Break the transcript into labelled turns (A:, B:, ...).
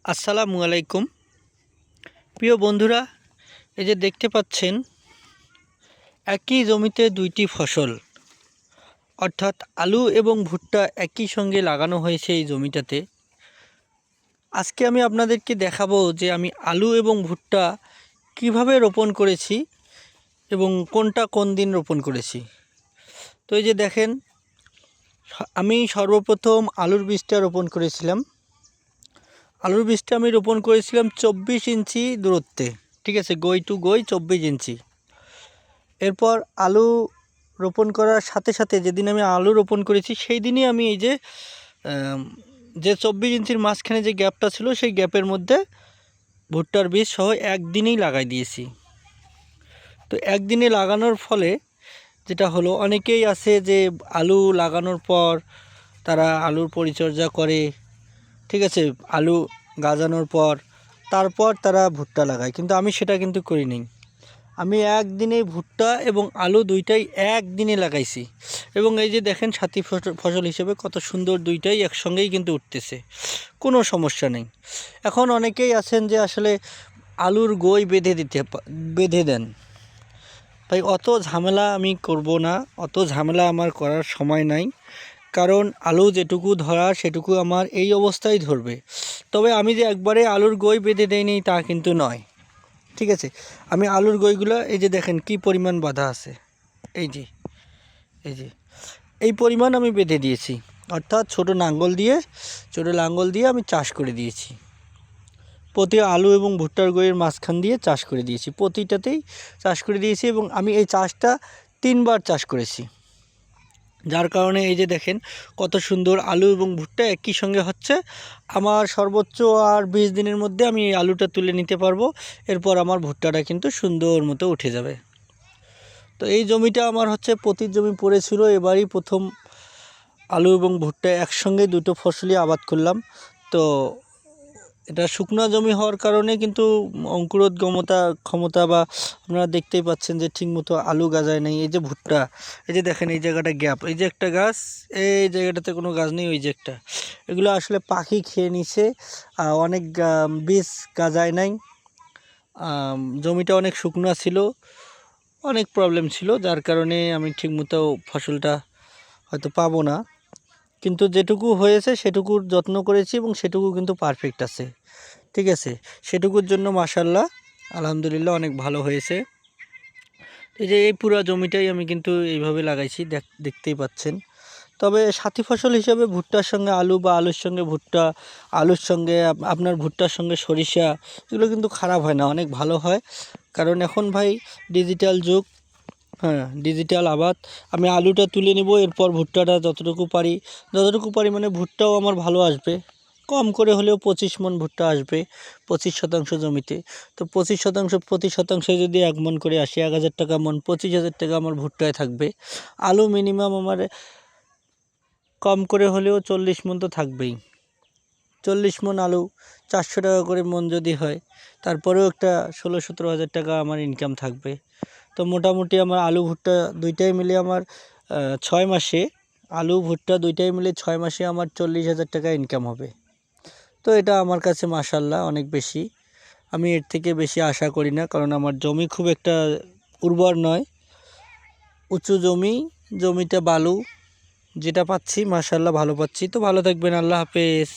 A: আসসালামু আলাইকুম প্রিয় বন্ধুরা, এই যে দেখতে পাচ্ছেন একই জমিতে দুইটি ফসল অর্থাৎ আলু এবং ভুট্টা একই সঙ্গে লাগানো হয়েছে এই জমিটাতে। আজকে আমি আপনাদেরকে দেখাবো যে আমি আলু এবং ভুট্টা কিভাবে রোপণ করেছি এবং কোনটা কোন দিন রোপণ করেছি। তো এই যে দেখেন, আমি সর্বপ্রথম আলুর বীজটা রোপণ করেছিলাম। আলুর বীজটা আমি রোপণ করেছিলাম 24 ইঞ্চি দূরত্বে, ঠিক আছে, গই টু গই 24 ইঞ্চি। এরপর আলু রোপণ করার সাথে সাথে যেদিন আমি আলু রোপণ করেছি সেই দিনই আমি এই যে 24 ইঞ্চির মাঝখানে যে গ্যাপটা ছিল সেই গ্যাপের মধ্যে ভুট্টার বীজ সহ একদিনেই লাগাই দিয়েছি। তো একদিনে লাগানোর ফলে যেটা হলো, অনেকেই আছে যে আলু লাগানোর পর তারা আলুর পরিচর্যা করে, ঠিক আছে, আলু গাজানোর পর তারপর তারা ভুট্টা লাগায়, কিন্তু আমি সেটা কিন্তু করিনি। আমি একদিনে ভুট্টা এবং আলু দুইটাই একদিনে লাগাইছি এবং এই যে দেখেন সাথী ফসল হিসেবে কত সুন্দর দুইটাই একসঙ্গেই কিন্তু উঠতেছে, কোনো সমস্যা নেই। এখন অনেকেই আছেন যে আসলে আলুর গই বেঁধে দেন, তাই অত ঝামেলা আমি করব না, অত ঝামেলা আমার করার সময় নাই। কারণ আলু যেটুকু ধরা সেটুকু আমার এই অবস্থায় ধরবে। তবে আমি যে একবারে আলুর গই বেঁধে দেইনি তা কিন্তু নয়, ঠিক আছে। আমি আলুর গইগুলো এই যে দেখেন কি পরিমাণ বাঁধা আছে, এই যে এই পরিমাণ আমি বেঁধে দিয়েছি, অর্থাৎ ছোট লাঙ্গল দিয়ে আমি চাষ করে দিয়েছি। প্রতি আলু এবং ভুট্টার গইয়ের মাঝখান দিয়ে চাষ করে দিয়েছি, প্রতিটাতেই চাষ করে দিয়েছি এবং আমি এই চাষটা 3বার চাষ করেছি। যার কারণে এই যে দেখেন কত সুন্দর আলু এবং ভুট্টা একই সঙ্গে হচ্ছে। আমার সর্বোচ্চ আর 20 দিনের মধ্যে আমি এই আলুটা তুলে নিতে পারবো, এরপর আমার ভুট্টাটা কিন্তু সুন্দর মতো উঠে যাবে। তো এই জমিটা আমার হচ্ছে পতির জমি পড়েছিল, এবারই প্রথম আলু এবং ভুট্টা একসঙ্গে দুটো ফসলই আবাদ করলাম। তো এটা শুকনা জমি হওয়ার কারণে কিন্তু ক্ষমতা বা আপনারা দেখতেই পাচ্ছেন যে ঠিকমতো আলু গাজায় নেই। এই যে ভুট্টা, এই যে দেখেন এই জায়গাটা গ্যাপ, এই যে একটা গাছ, এই জায়গাটাতে কোনো গাছ নেই, ওই যে একটা, এগুলো আসলে পাখি খেয়ে নিছে। অনেক বীজ গাজায় নাই, জমিটা অনেক শুকনো ছিল, অনেক প্রবলেম ছিল, যার কারণে আমি ঠিকমতো ফসলটা হয়তো পাবো না। কিন্তু যেটুকু হয়েছে সেটুকুর যত্ন করেছি এবং সেটুকু কিন্তু পারফেক্ট আছে, ঠিক আছে। সেটুকুর জন্য মাশাআল্লাহ আলহামদুলিল্লাহ অনেক ভালো হয়েছে। এই যে এই পুরো জমিটাই আমি কিন্তু এইভাবে লাগাইছি, দেখতেই পাচ্ছেন। তবে সাথী ফসল হিসেবে ভুট্টার সঙ্গে আলু বা আলুর সঙ্গে ভুট্টা, আলুর সঙ্গে আপনার ভুট্টার সঙ্গে সরিষা, এগুলো কিন্তু খারাপ হয় না, অনেক ভালো হয়। কারণ এখন ভাই ডিজিটাল যুগ, হ্যাঁ, ডিজিটাল আবাদ। আমি আলুটা তুলে নেব, এরপর ভুট্টাটা যতটুকু পারি মানে ভুট্টাও আমার ভালো আসবে, কম করে হলেও 25 মণ ভুট্টা আসবে 25% জমিতে। তো 25% প্রতি শতাংশে যদি 1 মণ করে আসি, 1000 টাকা মণ, 25,000 টাকা আমার ভুট্টায় থাকবে। আলু মিনিমাম আমার কম করে হলেও 40 মণ তো থাকবেই। 40 মণ আলু 400 টাকা করে মণ যদি হয়, তারপরেও একটা 16-17 হাজার টাকা আমার ইনকাম থাকবে। তো মোটামুটি আমার আলু ভুট্টা দুইটাই মিলে আমার 6 মাসে, আলু ভুট্টা দুইটাই মিলে 6 মাসে আমার 40,000 টাকা ইনকাম হবে। তো এটা আমার কাছে মাশাআল্লাহ অনেক বেশি। আমি এর থেকে বেশি আশা করি না, কারণ আমার জমি খুব একটা উর্বর নয়, উঁচু জমিতে বালু, যেটা পাচ্ছি মাশাআল্লাহ ভালো পাচ্ছি। তো ভালো থাকবেন, আল্লাহ হাফেজ।